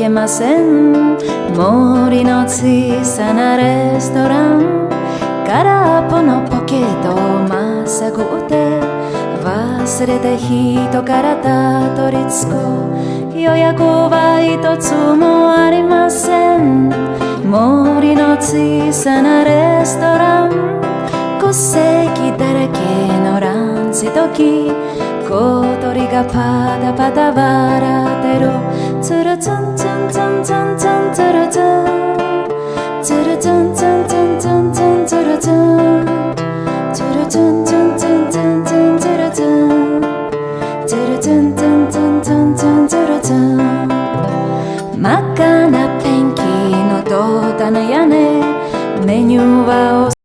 けません。森の小さなレストラン、空っぽのポケットをまさぐって忘れて人からたどり着く。予約は一つもありません。森の小さなレストラン、戸籍だらけのランチ時、小鳥がパタパタ笑ってる。ツルツンツンツンツンツンツルツン、ツルツンツンツンツンツンツルツン、ツルツンツンツンツンツンツルツン、ツルツンツンツンツンツンツルツン。真っ赤なペンキの戸棚屋根、メニューは